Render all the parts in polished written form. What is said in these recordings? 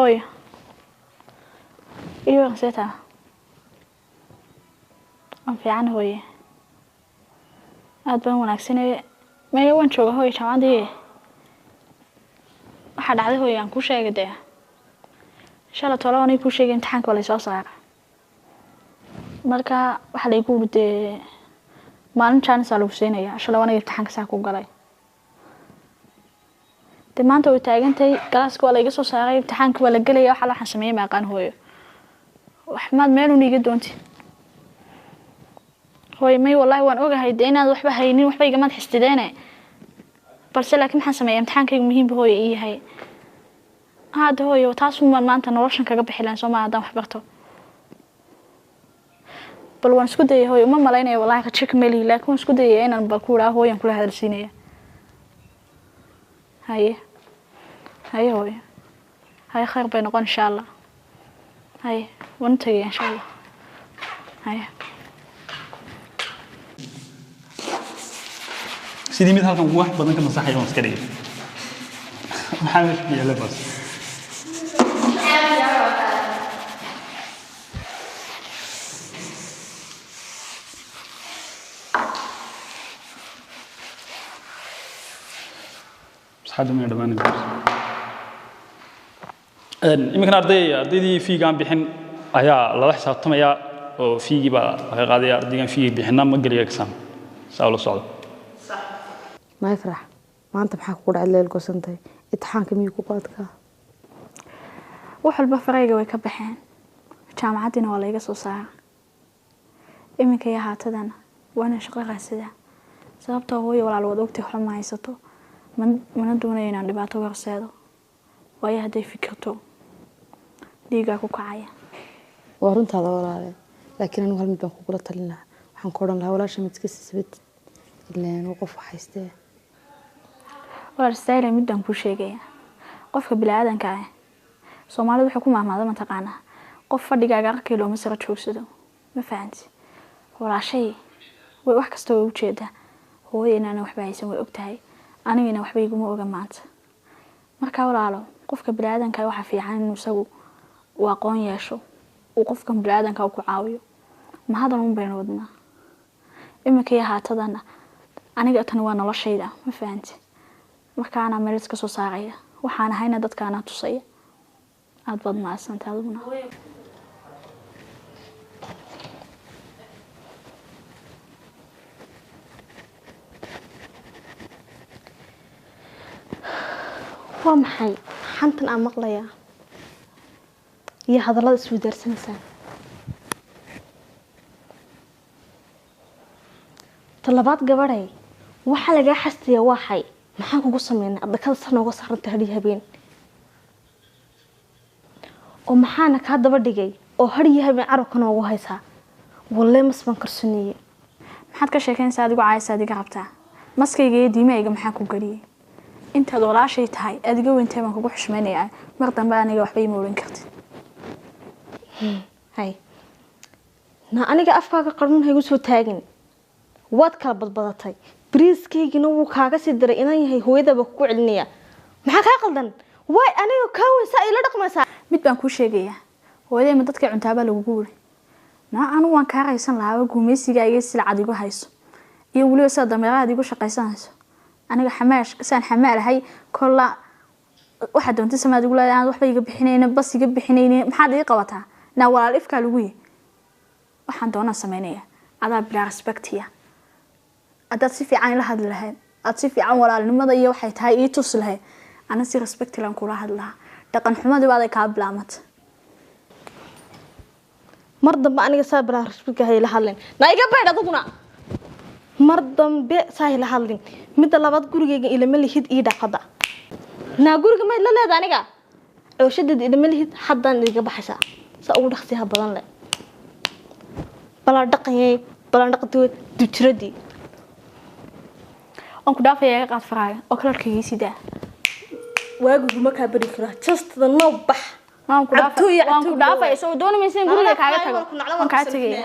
هوي ايوه نسيتها aan fiican hooye aad baan wanaagsanay meel waan joogaa hooye jaamacadii waxa dhacday hooye aan ku sheegay de shala tolani ku sheegay imtixaanka wala soo saaray marka waxa la igu wurday maalin chance lagu siinaya shala waan imtixaanka saa ku galay de maanta way taagantay galaaska wala iga soo saaray imtixaanka wala galay waxa la xasameeyay ma aqaan hooye waxmaad meel u niga doonti هوي مي والله وان اوغahay deena waxba haynin waxba iga mad xistideena balse laakiin maxaan sameeyay imtixaankaygu muhiim buu hooyo ii yahay hada hooyo taas uma maanta noloshan kaga bixilaan soo ma hadaan wax barto bal waan isku dayay hooyo ma malaynayo wallahi ka check mail laakiin waan isku dayay inaan bal ku raaho hooyan kula hadalsiinaya haye hooyo haye khayr bay noqon insha Allah haye waan tagay insha Allah haye sidii mid halkan wax badan ka masaxay oo iska dhigay maxaa yeelay bas saxada ma dhamaan imika ardaydii fiigan bixin ayaa la xisaabtamaya oo fiigi ba laga qaaday ardaygan fiigi bixina ma galiya exam saa loo socdo ما يفرح ما أنت بحق قول على القصنتي اتحان كم يكون قادك وحول بفريقة ويكبحين جامعتنا ولا يقصوا ساعة إمك يا هاتدنا وأنا شغل غاسدة سببته هو ولا الوضوء حلم ما يسطو من دونين عند بعضه ورساده ويا هدي فكرته ديجا كوكاية وارنت هذا ولا هذا لكن أنا هل مبين قولة لنا حنقولن لها ولا شيء متكسس بيت إلا نوقف حيسته ولا رسالة مدة كل شيء جاي قف بالعادة كاي سومالي بحكومة ما ما تقانا قف فدي قاعد كيلو مسيرة شو سدو ما فهمت ولا شيء وواحد كستوي وجهده هو أنا وحبي يسوي أكتاي أنا وحبي يقوم وجمعت مركا ولا على قف بالعادة كاي واحد في عين وسو واقون يشو وقف بالعادة كاي وكعاوي ما هذا مو بين ودنا إما كي هاتدنا أنا قلت أنا وأنا لا شيء ده ما فهمت marka ana meelis ka soo saaraya waxaan hayna dadka ana tusay aad bad ma asantaaduna waa maxay xantan aan maqlaya iyo hadallada isku darsanaysan talabaad gabadhay waxa laga xastiyaa waxay maxaan kugu sameynaa adakada san uga saaranta hadii habeen oo maxaana ka daba dhigay oo hadii habeen carabkan ugu haysaa wallahi masban karsaniyay maxaad ka sheekaysaa adigu caayisa adiga qabtaa maskayga iyo diimayga maxaa ku galiyay intaad walaashay tahay adiga weyntii baan kugu xushmeynayaa mar dambe aniga waxba ima oran kartid hay na aniga afkaaga qarnuun haygu soo taagin waad kala badbadatay bariiskaygina wuu kaaga sii diray inaan yahay hooyadaba ku celinaya maxaa ka qaldan way aniga ka weysa ila dhaqmaysaa mid baan ku sheegayaa hooyaday ma dadka cuntaaba lagu guuray na anu waan ka raysan lahaa guumeysiga iyo silcad igu hayso iyo waliba sida dameeraha igu shaqaysanayso aniga xamaash saan xamaalahay kolla waxa doonta samaad ugu leeyahay waxba iga bixinayna bas iga bixinayna maxaad ii qabataa na walaal ifka lagu yiri waxaan doonaa sameynaya adaa bila respectiya أدات سيفي عين لهاد لهاد أدات سيفي عين ولا لماذا يوحي تهاي إيتوس لهاد أنا سي رسبكت لان كورا هاد لها دقن حمادي بعد كاب لامت مرضى بأني سابرا رسبك هاي لهادلين نايقا بايدا دوغنا مرضى بأساي لهادلين مدى لابد قرقا إلى ملي هيد إيدا قدا نا قرقا ما إلا لهاد عنيقا أو شدد إلى ملي هيد حدان إيقا بحسا سأقول رخصيها بدان لي بلا دقن بلا دقن دوتردي أنك دافع يا قاعد فراي أكلر كيسي ده واجو ما كبري كره just the نوبح أنك دافع يسوي دون من سين قول لك حاجة أنك عاد تجي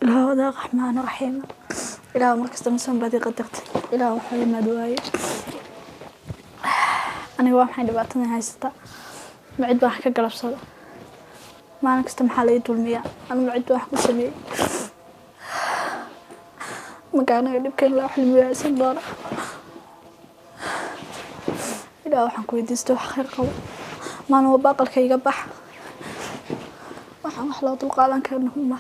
إله ذا الرحمن الرحيم إله مركز تمسون بدي قدرت إله وحي ما دواي أنا جوا محل باتني هاي ستا معد واحد كقلب صدا ما أنا كست محل يدول مياه أنا معد واحد مسمي مكانه اللي بكين لا حلم يا سندارة إله وحن كويديستو خير قوي ما أنا وباقل كي يقبح waxaan wax loo dulqaadan karno ma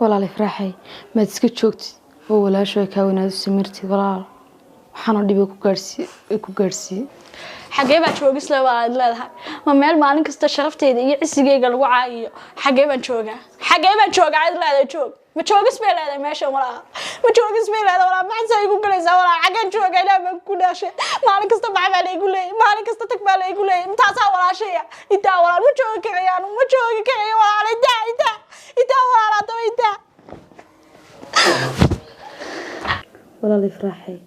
walaal ifraaxay maad iska joogtid oo walaasho ka wanaad samirtid walaal waxaan dhibay ku gaarsiiyay xagee baan joogis leedahay ma meel maalin kasta sharafteeda iyo cisigeyga lagu caayiyo xagee baan joogaa aad leedahay joog ma joogis bay leedahay meesha walaal ma joogis bay leedahay walaal maxay igu galaysaa walaal xageen joogaa ilaa ma ku dhaashay maalin kasta maxay baa igu leeyahay maalin kasta tag baa igu leeyahay intaasaa walaashaya intaa walaal ma joogi karayo walaal intaa walaal hadaba intaa walaal ifraaxay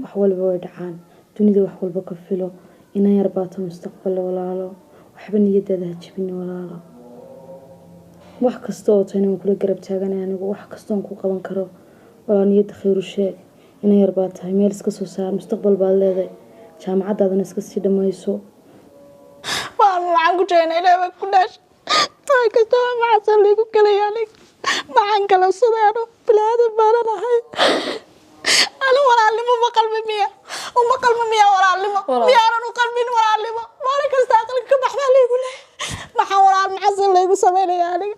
wax walba way dhacaan dunida wax walba ka filo inaan yar baato mustaqbal walaalo waxba niyadaada ha jabin walaalo wax kasta oo tahay inaan kula garab taaganay anigu wax kasta oo ku qaban karo walaal niyada khayr u sheeg inaan yar baa tahay meel iska soo saar mustaqbal baad leedahay jaamacadaadana iska sii dhamayso waxaan ku jeenay ilaa ku dhaash ay kasta maxaa liigu galayaan maxaan kala sadeeno bilaadan baanahay أنا ولا علمه ما قلبي مية وما قلبي مية ولا علمه مية أنا قلبي ولا علمه ما أنا كستأكل كم حبالي يقول لي ما حاول على المعزل اللي يقول سميني يعني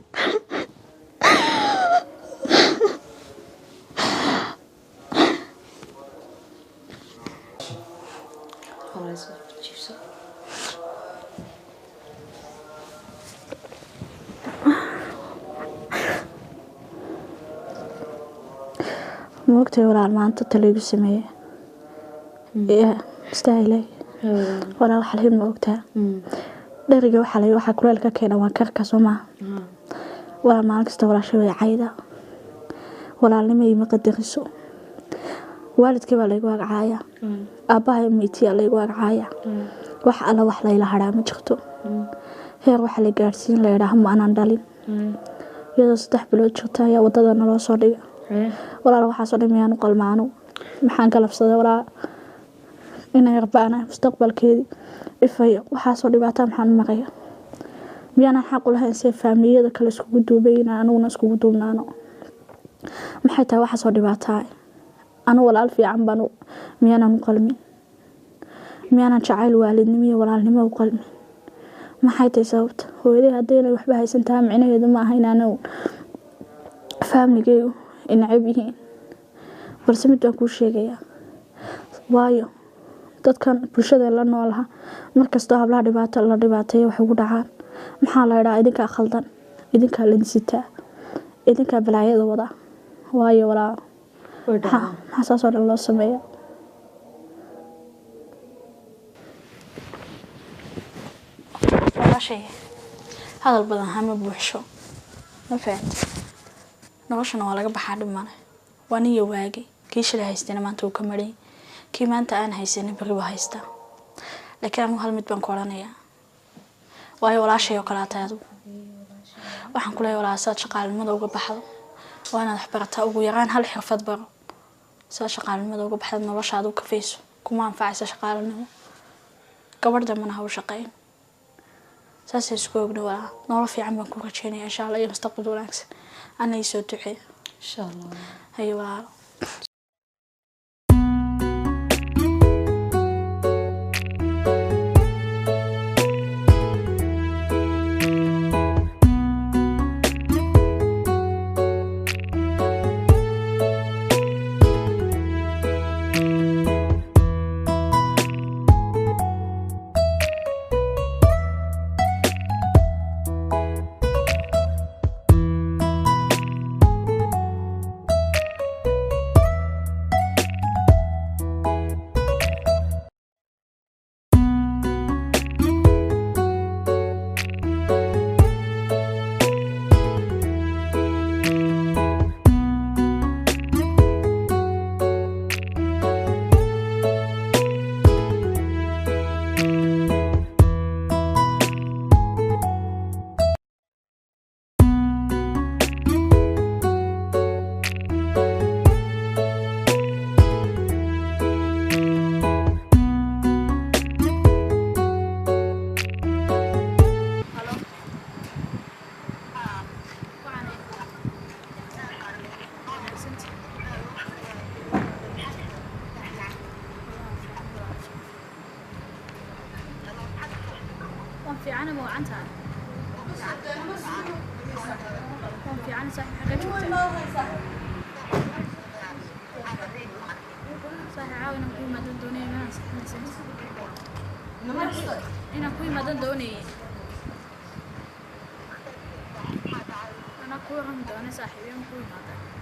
موقتي ولا المعنطة اللي سميه إيه استاهلي ولا حليم موقتها درجة وحلي وح كل الكاكينا وكركة سما ولا ما نكست ولا شيء عايدة ولا لمي مقدر السوق والد كبا ليقوا عايا أباها ميتي ليقوا عايا وح على وح ليلة حرام جختو هي روح اللي جالسين ليراهم أنا ندالين يدا صدح بلود جتا يا وضد أنا لو صديق ولا waxaa soo dhameeyaan qalmaano maxaan kala fsaday wala inay rabana mustaqbalkeedi ifay waxa soo dhibaato maxaan maqaya miyana xaq u lahayn si familiyada kale isku duubayna anuguna isku duubnaano maxay tahay waxa soo dhibaataa anu walaal fiican baan miyana qalmi miyana jacayl waalidnimo iyo walaalnimo u qalmi maxay tahay sababta hooyaday hadayna waxba haysan tahay micnaheedu ma aha inaanu familiyadu in عيبين balse mid baan ku sheegaya waayo dadkan bulshada la noolaha markasta hablaha dhibaato la dhibaateeyo wax ugu dhacaan maxaa la yiraahdaa idinka khaldan idinka la disita idinka balaayada wada waayo walaa maxaa soo loo sameeyo wala shay hadal badan hama buuxsho ma fahanti noloshana waa laga baxaa dhimane waa niyo waagi kii shalay haystana maanta uu ka maray kii maanta aan haysan bari waa haysta laakiin anigu hal mid baan ku oranayaa waayo walaashay oo kala taado waxaan ku leeyahay walaasaad shaqaalimada uga baxdo waa inaad wax barataa ugu yaraan hal xirfad baro saa shaqaalimada uga baxdo noloshaada u kafayso kuma anfacaysa shaqaalinimo gabadha mana ha u shaqeyn saas isku ogdhow nolol fiican baan ku rajeynayaa insha Allah iyo mustaqbal wanaagsan أنا يسوتحي إن شاء الله أيوة وان في عنا موعنتها وان في عنا صاحب حاجة صاحب عاوي نكوي مدن دوني ما نسيت إنا كوي مدن دوني أنا كوي هم دوني صاحبي هم كوي مدن